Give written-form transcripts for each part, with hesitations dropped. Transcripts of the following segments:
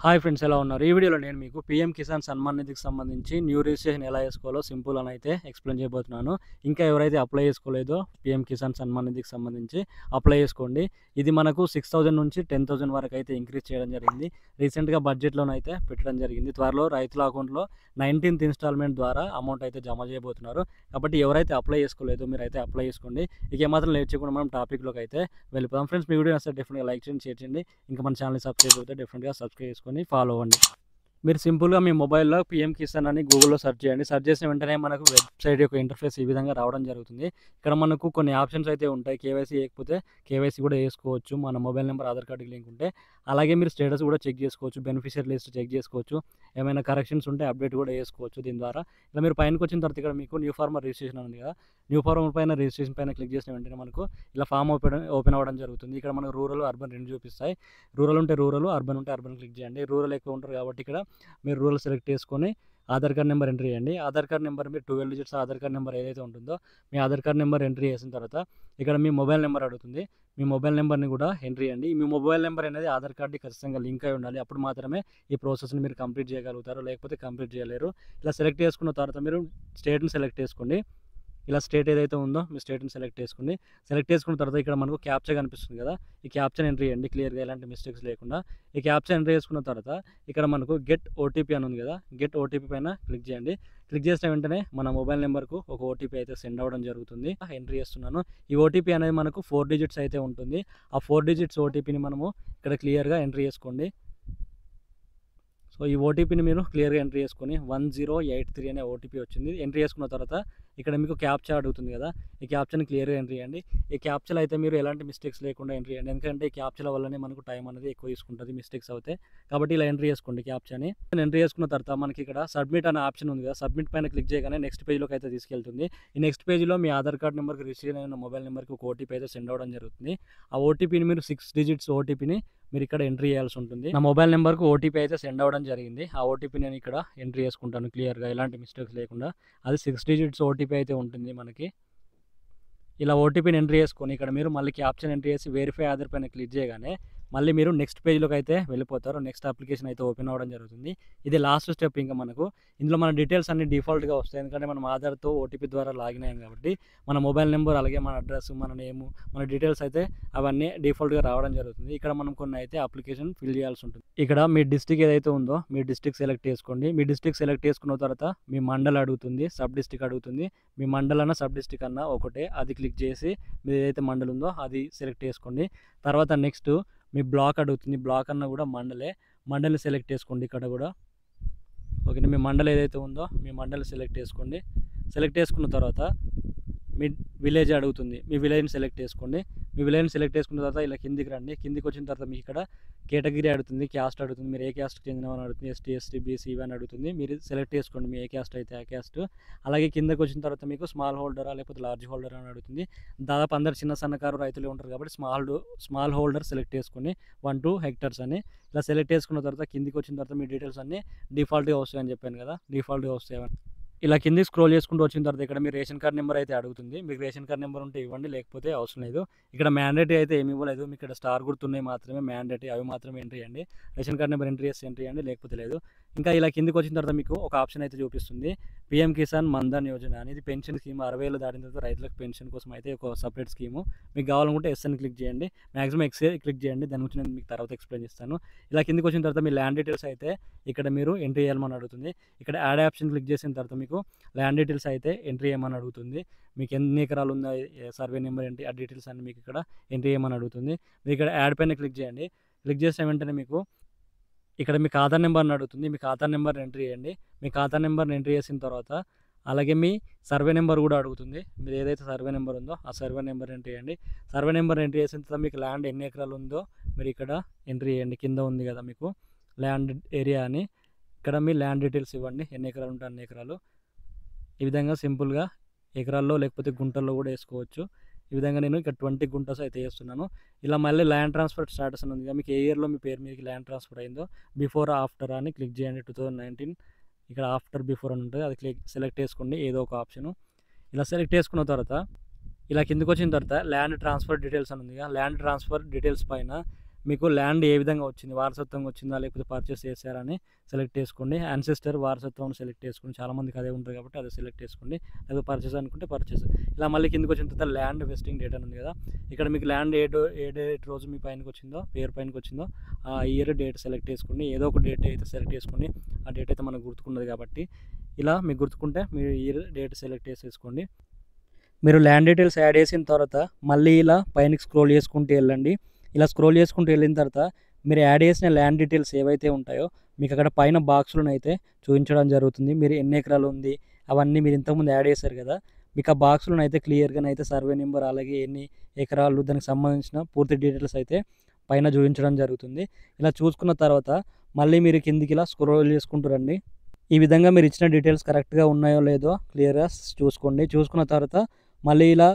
Hi friends, ఎలా ఉన్నారు? ఈ వీడియోలో నేను మీకు పీఎం కిసాన్ సన్మాన్ నిధికి సంబంధించి న్యూ రిజిస్ట్రేషన్ ఎలా చేసుకోవాలో సింపుల్ అని అయితే ఎక్స్ప్లెయిన్ చేయబోతున్నాను. ఇంకా ఎవరైతే అప్లై చేసుకోలేదో పీఎం కిసాన్ సన్మాన్ నిధికి సంబంధించి అప్లై చేసుకోండి. ఇది మనకు 6,000 నుంచి 10,000 వరకు అయితే ఇంక్రీజ్ చేయడం జరిగింది. రీసెంట్గా బడ్జెట్లోనైతే పెట్టడం జరిగింది. త్వరలో రైతుల అకౌంట్లో 19th ఇన్స్టాల్మెంట్ ద్వారా అమౌంట్ అయితే జమ చేయబోతున్నారు. కాబట్టి ఎవరైతే అప్లై చేసుకోలేదో మీరైతే అప్లై చేసుకోండి. ఇక ఏమాత్రం లేట్ చేయకుండా మనం టాపిక్లోకి అయితే వెళ్ళిపోదాం. ఫ్రెండ్స్, మీ వీడియో నచ్చితే డెఫినెట్గా లైక్ చేయండి, షేర్ చేయండి. ఇంకా మన ఛానల్ని సబ్స్క్రైబ్ అయితే డెఫినెట్గా సబ్స్క్రైబ్ చేసుకొని ఫాలో అవ్వండి. మీరు సింపుల్గా మీ మొబైల్లో పీఎం కిసాన్ అని గూగుల్లో సెర్చ్ చేయండి. సెర్చ్ చేసిన వెంటనే మనకు వెబ్సైట్ యొక్క ఇంటర్ఫేస్ ఈ విధంగా రావడం జరుగుతుంది. ఇక్కడ మనకు కొన్ని ఆప్షన్స్ అయితే ఉంటాయి. కేవైసీ చేయకపోతే కేవైసీ కూడా చేసుకోవచ్చు. మన మొబైల్ నెంబర్ ఆధార్ కార్డుకి లింక్ ఉంటే. అలాగే మీరు స్టేటస్ కూడా చెక్ చేసుకోవచ్చు. బెనిఫిషియరీ లిస్ట్ చెక్ చేసుకోవచ్చు. ఏమైనా కరెక్షన్స్ ఉంటే అప్డేట్ కూడా చేసుకోవచ్చు దీని ద్వారా. ఇలా మీరు పైనకి వచ్చిన తర్వాత ఇక్కడ మీకు న్యూ ఫార్మర్ రిజిస్ట్రేషన్ ఉంది కదా. న్యూ ఫార్మర్ పైన రిజిస్ట్రేషన్ పైన క్లిక్ చేసిన వెంటనే మనకు ఇలా ఫామ్ ఓపెన్ అవ్వడం జరుగుతుంది. ఇక్కడ మనకు రూరల్, అర్బన్ రెండు చూపిస్తాయి. రూరల్ ఉంటే రూరల్, అర్బన్ ఉంటే అర్బన్ క్లిక్ చేయండి. రూరల్ ఎక్కువ ఉంటారు కాబట్టి ఇక్కడ మీరు రూరల్ సెలెక్ట్ చేసుకొని ఆధార్ కార్డ్ నెంబర్ ఎంట్రీ చేయండి. ఆధార్ కార్డ్ నెంబర్ మీరు 12 డిజిట్స్ ఆధార్ కార్డ్ నెంబర్ ఏదైతే ఉంటుందో మీ ఆధార్ కార్డ్ నెంబర్ ఎంట్రీ చేసిన తర్వాత ఇక్కడ మీ మొబైల్ నెంబర్ అడుగుతుంది. మీ మొబైల్ నెంబర్ని కూడా ఎంట్రీ చేయండి. మీ మొబైల్ నెంబర్ అనేది ఆధార్ కార్డ్కి ఖచ్చితంగా లింక్ అయి ఉండాలి. అప్పుడు మాత్రమే ఈ ప్రాసెస్ని మీరు కంప్లీట్ చేయగలుగుతారు, లేకపోతే కంప్లీట్ చేయలేరు. ఇలా సెలెక్ట్ చేసుకున్న తర్వాత మీరు స్టేట్ని సెలెక్ట్ చేసుకోండి. ఇలా స్టేట్ ఏదైతే ఉందో మీ స్టేట్ని సెలెక్ట్ చేసుకోండి. సెలెక్ట్ చేసుకున్న తర్వాత ఇక్కడ మనకు క్యాప్చా కనిపిస్తుంది కదా. ఈ క్యాప్చాని ఎంట్రీ చేయండి క్లియర్గా, ఎలాంటి మిస్టేక్స్ లేకుండా. ఈ క్యాప్చా ఎంట్రీ చేసుకున్న తర్వాత ఇక్కడ మనకు గెట్ ఓటీపీ అని ఉంది కదా. గెట్ ఓటీపీ పైన క్లిక్ చేయండి. క్లిక్ చేసిన వెంటనే మన మొబైల్ నెంబర్కు ఒక ఓటీపీ అయితే సెండ్ అవ్వడం జరుగుతుంది. ఎంట్రీ చేస్తున్నాను. ఈ ఓటీపీ అనేది మనకు 4 డిజిట్స్ అయితే ఉంటుంది. ఆ 4 డిజిట్స్ ఓటీపీని మనము ఇక్కడ క్లియర్గా ఎంట్రీ చేసుకోండి. సో ఈ ఓటీపీని మీరు క్లియర్గా ఎంట్రీ చేసుకొని 1083 అనే ఓటీపీ వచ్చింది. ఎంట్రీ చేసుకున్న తర్వాత ఇక్కడ మీకు క్యాప్చా అడుగుతుంది కదా. ఈ క్యాప్చాని క్లియర్గా ఎంట్రీ చేయండి. ఈ క్యాప్చాలో అయితే మీరు ఎలాంటి మిస్టేక్స్ లేకుండా ఎంట్రీ చేయండి. ఎందుకంటే ఈ క్యాప్చాల వల్లనే మనకు టైం అనేది ఎక్కువ తీసుకుంటుంది మిస్టేక్స్ అవుతాయి. కాబట్టి ఇలా ఎంట్రీ చేసుకోండి క్యాప్చాని. ఎంట్రీ చేసుకున్న తర్వాత మనకి ఇక్కడ సబ్మిట్ అనే ఆప్షన్ ఉంది కదా. సబ్మిట్ పైన క్లిక్ చేయగానే నెక్స్ట్ పేజ్లోకి అయితే తీసుకెళ్తుంది. ఈ నెక్స్ట్ పేజ్లో మీ ఆధార్ కార్డ్ నెంబర్కి రిజిస్టర్ అయిన మొబైల్ నెంబర్కి ఒక ఓటీపీ అయితే సెండ్ అవ్వడం జరుగుతుంది. ఆ ఓటీపీని మీరు 6 డిజిట్స్ ఓటీపీని మీరు ఇక్కడ ఎంట్రీ చేయాల్సి ఉంటుంది. నా మొబైల్ నెంబర్కు ఓటీపీ అయితే సెండ్ అవ్వడం జరిగింది. ఆ ఓటీపీ నేను ఇక్కడ ఎంట్రీ చేసుకుంటాను క్లియర్గా, ఎలాంటి మిస్టేక్స్ లేకుండా. అది 6 డిజిట్స్ ఓటీపీ అయితే ఉంటుంది మనకి. ఇలా ఓటీపీని ఎంట్రీ చేసుకొని ఇక్కడ మీరు మళ్ళీ క్యాప్షన్ ఎంట్రీ చేసి వెరిఫై ఆధార్ పైన క్లిక్ చేయగానే మళ్ళీ మీరు నెక్స్ట్ పేజ్లోకి అయితే వెళ్ళిపోతారు. నెక్స్ట్ అప్లికేషన్ అయితే ఓపెన్ అవ్వడం జరుగుతుంది. ఇది లాస్ట్ స్టెప్. ఇంకా మనకు ఇందులో మన డీటెయిల్స్ అన్ని డిఫాల్ట్గా వస్తాయి. ఎందుకంటే మనం ఆధార్తో ఓటీపీ ద్వారా లాగిన్ అయ్యాం కాబట్టి మన మొబైల్ నెంబర్, అలాగే మన అడ్రస్, మన నేము, మన డీటెయిల్స్ అయితే అవన్నీ డిఫాల్ట్గా రావడం జరుగుతుంది. ఇక్కడ మనం కొన్ని అయితే అప్లికేషన్ ఫిల్ చేయాల్సి ఉంటుంది. ఇక్కడ మీ డిస్ట్రిక్ట్ ఏదైతే ఉందో మీ డిస్ట్రిక్ట్ సెలెక్ట్ చేసుకోండి. మీ డిస్ట్రిక్ట్ సెలెక్ట్ చేసుకున్న తర్వాత మీ మండల్ అడుగుతుంది, సబ్ డిస్ట్రిక్ట్ అడుగుతుంది. మీ మండల్ అన్న సబ్ డిస్ట్రిక్ట్ అన్న ఒకటే, అది క్లిక్ చేసి మీరు ఏదైతే మండల్ ఉందో అది సెలెక్ట్ చేసుకోండి. తర్వాత నెక్స్ట్ మీ బ్లాక్ అడుగుతుంది. బ్లాక్ అన్న కూడా మండల్ని సెలెక్ట్ చేసుకోండి. ఇక్కడ కూడా ఓకేనా. మీ మండల్ ఏదైతే ఉందో మీ మండల్ని సెలెక్ట్ చేసుకోండి. సెలెక్ట్ చేసుకున్న తర్వాత మీ విలేజ్ అడుగుతుంది. మీ విలేజ్ని సెలెక్ట్ చేసుకోండి. మీ విలేజ్ని సెలెక్ట్ చేసుకున్న తర్వాత ఇలా కిందికి రండి. కిందికి వచ్చిన తర్వాత మీకు ఇక్కడ కేటగిరీ అడుగుతుంది, క్యాస్ట్ అడుగుతుంది. మీరు ఏ క్యాస్ట్కి చెందినవని అడుగుతుంది. ఎస్టీ, ఎస్టీ, బీసీ ఇవన్నీ అడుగుతుంది. మీరు సెలెక్ట్ చేసుకోండి మీ ఏ క్యాస్ట్ అయితే ఆ క్యాస్ట్. అలాగే కిందకి వచ్చిన తర్వాత మీకు స్మాల్ హోల్డరా లేకపోతే లార్జ్ హోల్డర్ అని అడుగుతుంది. దాదాపు అందరు చిన్న సన్నకారు రైతులు ఉంటారు కాబట్టి స్మాల్ హోల్డర్ సెలెక్ట్ చేసుకొని 1-2 హెక్టర్స్ అని ఇలా సెలెక్ట్ చేసుకున్న తర్వాత కిందికి వచ్చిన తర్వాత మీ డీటెయిల్స్ అన్నీ డిఫాల్ట్గా వస్తాయని చెప్పాను కదా. డిఫాల్ట్గా వస్తాయని ఇలా కిందికి స్క్రోల్ చేసుకుంటూ వచ్చిన తర్వాత ఇక్కడ మీ రేషన్ కార్డ్ నెంబర్ అయితే అడుగుతుంది. మీకు రేషన్ కార్డ్ నెంబర్ ఉంటే ఇవ్వండి, లేకపోతే అవసరం లేదు. ఇక్కడ మ్యాండేటరీ అయితే ఏమి ఇవ్వలేదు. మీకు ఇక్కడ స్టార్ గుర్తున్నాయి మాత్రమే మ్యాండేటరీ, అవి మాత్రమే ఎంట్రీ చేయండి. రేషన్ కార్డ్ నెంబర్ ఎంట్రీ చేస్తే ఎంట్రీ చేయండి, లేకపోతే లేదు. ఇంకా ఇలా కిందికి వచ్చిన తర్వాత మీకు ఒక ఆప్షన్ అయితే చూపిస్తుంది, పీఎం కిసాన్ మన్ధన్ యోజన అనేది పెన్షన్ స్కీమ్. 60 ఏళ్ళు దాటిన తర్వాత రైతులకు పెన్షన్ కోసం అయితే ఒక సపరేట్ స్కీము. మీకు కావాలనుకుంటే ఎస్ అని క్లిక్ చేయండి, మాక్సిమం ఎక్స్ క్లిక్ చేయండి. దాని గురించి నేను మీకు తర్వాత ఎక్స్ప్లెయిన్ చేస్తాను. ఇలా కిందికి వచ్చిన తర్వాత మీ ల్యాండ్ డీటెయిల్స్ అయితే ఇక్కడ మీరు ఎంట్రీ చేయాలని అడుగుతుంది. ఇక్కడ యాడ్ ఆప్షన్ క్లిక్ చేసిన తర్వాత మీకు ల్యాండ్ డీటెయిల్స్ అయితే ఎంట్రీ చేయమని అడుగుతుంది. మీకు ఎన్ని ఎకరాలు ఉందో సర్వే నెంబర్ ఏంటి, ఆ డీటెయిల్స్ అన్ని మీకు ఇక్కడ ఎంట్రీ చేయమని అడుగుతుంది. మీరు ఇక్కడ యాడ్ పైన క్లిక్ చేయండి. క్లిక్ చేసిన వెంటనే మీకు ఇక్కడ మీ ఖాతా నెంబర్ని అడుగుతుంది. మీ ఖాతా నెంబర్ని ఎంట్రీ చేయండి. మీ ఖాతా నెంబర్ని ఎంట్రీ చేసిన తర్వాత అలాగే మీ సర్వే నెంబర్ కూడా అడుగుతుంది. మీరు ఏదైతే సర్వే నెంబర్ ఉందో ఆ సర్వే నెంబర్ ఎంట్రీ చేయండి. సర్వే నెంబర్ ఎంట్రీ చేసిన తర్వాత మీకు ల్యాండ్ ఎన్ని ఎకరాలు ఉందో మీరు ఇక్కడ ఎంట్రీ చేయండి. కింద ఉంది కదా మీకు ల్యాండ్ ఏరియా అని, ఇక్కడ మీ ల్యాండ్ డీటెయిల్స్ ఇవ్వండి. ఎన్ని ఎకరాలు ఉంటే అన్ని ఎకరాలు. ఈ విధంగా సింపుల్గా ఎకరాల్లో లేకపోతే గుంటల్లో కూడా వేసుకోవచ్చు. ఈ విధంగా నేను ఇక్కడ 20 గుంటస్ అయితే వేస్తున్నాను. ఇలా మళ్ళీ ల్యాండ్ ట్రాన్స్ఫర్ స్టాటస్ అని ఉంది. మీకు ఏ ఇయర్లో మీ పేరు మీదకి ల్యాండ్ ట్రాన్స్ఫర్ అయిందో బిఫోర్ ఆఫ్టర్ అని క్లిక్ చేయండి. 2019 ఇక్కడ ఆఫ్టర్ బిఫోర్ అని ఉంటుంది, అది సెలెక్ట్ చేసుకోండి ఏదో ఒక ఆప్షను. ఇలా సెలెక్ట్ చేసుకున్న తర్వాత ఇలా కిందకి వచ్చిన తర్వాత ల్యాండ్ ట్రాన్స్ఫర్ డీటెయిల్స్ అని ఉంది. ల్యాండ్ ట్రాన్స్ఫర్ డీటెయిల్స్ పైన మీకు ల్యాండ్ ఏ విధంగా వచ్చింది, వారసత్వంగా వచ్చిందా లేకపోతే పర్చేస్ చేశారా అని సెలెక్ట్ చేసుకోండి. యాన్సెస్టర్ వారసత్వం సెలెక్ట్ చేసుకోండి. చాలామందికి అదే ఉంటుంది కాబట్టి అదే సెలెక్ట్ చేసుకోండి. లేకపోతే పర్చేస్ అనుకుంటే పర్చేస్. ఇలా మళ్ళీ కిందకి వచ్చిన తర్వాత ల్యాండ్ వెస్టింగ్ డేట్ అని ఉంది కదా, ఇక్కడ మీకు ల్యాండ్ ఏ డేట్ రోజు మీ పైనకి వచ్చిందో, పేరు పైనకి వచ్చిందో ఆ ఇయర్ డేట్ సెలెక్ట్ చేసుకోండి. ఏదో ఒక డేట్ అయితే సెలెక్ట్ చేసుకోండి. ఆ డేట్ అయితే మనకు గుర్తుకున్నది కాబట్టి ఇలా మీకు గుర్తుకుంటే మీరు ఇయర్ డేట్ సెలెక్ట్ చేసేసుకోండి. మీరు ల్యాండ్ డీటెయిల్స్ యాడ్ చేసిన తర్వాత మళ్ళీ ఇలా పైనకి స్క్రోల్ చేసుకుంటూ వెళ్ళండి. ఇలా స్క్రోల్ చేసుకుంటూ వెళ్ళిన తర్వాత మీరు యాడ్ చేసిన ల్యాండ్ డీటెయిల్స్ ఏవైతే ఉంటాయో మీకు అక్కడ పైన బాక్సులను అయితే చూపించడం జరుగుతుంది. మీరు ఎన్ని ఎకరాలు ఉంది అవన్నీ మీరు ఇంతకుముందు యాడ్ చేశారు కదా, మీకు ఆ బాక్సులను అయితే క్లియర్గా అయితే సర్వే నెంబర్ అలాగే ఎన్ని ఎకరాలు దానికి సంబంధించిన పూర్తి డీటెయిల్స్ అయితే పైన చూపించడం జరుగుతుంది. ఇలా చూసుకున్న తర్వాత మళ్ళీ మీరు కిందికి ఇలా స్క్రోల్ చేసుకుంటూ రండి. ఈ విధంగా మీరు ఇచ్చిన డీటెయిల్స్ కరెక్ట్గా ఉన్నాయో లేదో క్లియర్గా చూసుకోండి. చూసుకున్న తర్వాత మళ్ళీ ఇలా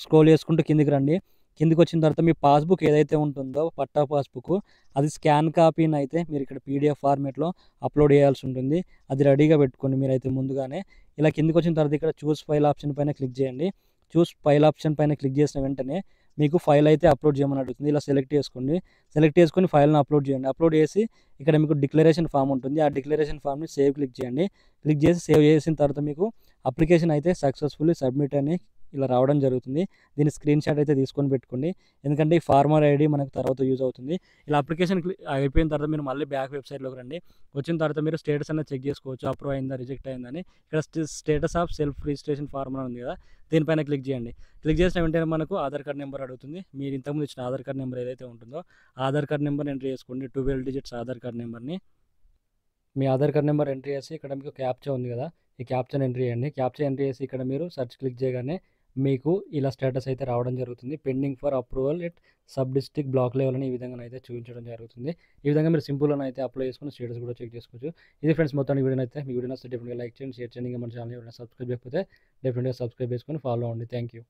స్క్రోల్ చేసుకుంటూ కిందికి రండి. కిందికి వచ్చిన తర్వాత మీ పాస్బుక్ ఏదైతే ఉంటుందో పట్టా పాస్బుక్, అది స్కాన్ కాపీని అయితే మీరు ఇక్కడ పీడిఎఫ్ ఫార్మేట్లో అప్లోడ్ చేయాల్సి ఉంటుంది. అది రెడీగా పెట్టుకోండి మీరైతే ముందుగానే. ఇలా కిందికి వచ్చిన తర్వాత ఇక్కడ చూస్ ఫైల్ ఆప్షన్ పైన క్లిక్ చేయండి. చూస్ ఫైల్ ఆప్షన్ పైన క్లిక్ చేసిన వెంటనే మీకు ఫైల్ అయితే అప్లోడ్ చేయమని అడుగుతుంది. ఇలా సెలెక్ట్ చేసుకోండి. సెలెక్ట్ చేసుకొని ఫైల్ని అప్లోడ్ చేయండి. అప్లోడ్ చేసి ఇక్కడ మీకు డిక్లరేషన్ ఫామ్ ఉంటుంది. ఆ డిక్లరేషన్ ఫామ్ని సేవ్ క్లిక్ చేయండి. క్లిక్ చేసి సేవ్ చేసిన తర్వాత మీకు అప్లికేషన్ అయితే సక్సెస్ఫుల్లీ సబ్మిట్ అని ఇలా రావడం జరుగుతుంది. దీని స్క్రీన్ షాట్ అయితే తీసుకొని పెట్టుకోండి. ఎందుకంటే ఈ ఫార్మర్ ఐడి మనకు తర్వాత యూజ్ అవుతుంది. ఇలా అప్లికేషన్ అయిపోయిన తర్వాత మీరు మళ్ళీ బ్యాక్ వెబ్సైట్లోకి రండి. వచ్చిన తర్వాత మీరు స్టేటస్ అనేది చెక్ చేసుకోవచ్చు, అప్రూవ్ అయిందా రిజెక్ట్ అయిందని. ఇక్కడ status of self registration farmer ఉంది కదా, దీనిపైన క్లిక్ చేయండి. క్లిక్ చేసిన వెంటనే మనకు ఆధార్ కార్డ్ నెంబర్ అడుగుతుంది. మీరు ఇంతకుముందు ఇచ్చిన ఆధార్ కార్డ్ నెంబర్ ఏదైతే ఉంటుందో ఆధార్ కార్డ్ నెంబర్ ఎంట్రీ చేసుకోండి. 12 డిజిట్స్ ఆధార్ కార్డ్ నెంబర్ని. మీ ఆధార్ కార్డ్ నెంబర్ ఎంట్రీ చేసి ఇక్కడ మీకు క్యాప్చా ఉంది కదా, ఈ క్యాప్చాని ఎంట్రీ చేయండి. క్యాప్చా ఎంట్రీ చేసి ఇక్కడ మీరు సెర్చ్ క్లిక్ చేయగానే మీకు ఇలా స్టేటస్ అయితే రావడం జరుగుతుంది. Pending for approval at sub district block level అని ఈ విధంగా అయితే చూపించడం జరుగుతుంది. ఈ విధంగా మీరు సింపుల్గా అయితే అప్లై చేసుకుని స్టేటస్ కూడా చెక్ చేసుకోవచ్చు. ఇది ఫ్రెండ్స్ మొత్తానికి వీడియో అయితే మీ వీడియో నచ్చితే డెఫినెట్గా లైక్ చేయండి, షేర్ చేయండి. ఇంకా మన ఛానల్ ఎవరైనా సబ్స్క్రైబ్ చేయకపోతే డెఫినెట్గా సబ్స్క్రైబ్ చేసుకొని ఫాలో అవ్వండి. Thank you.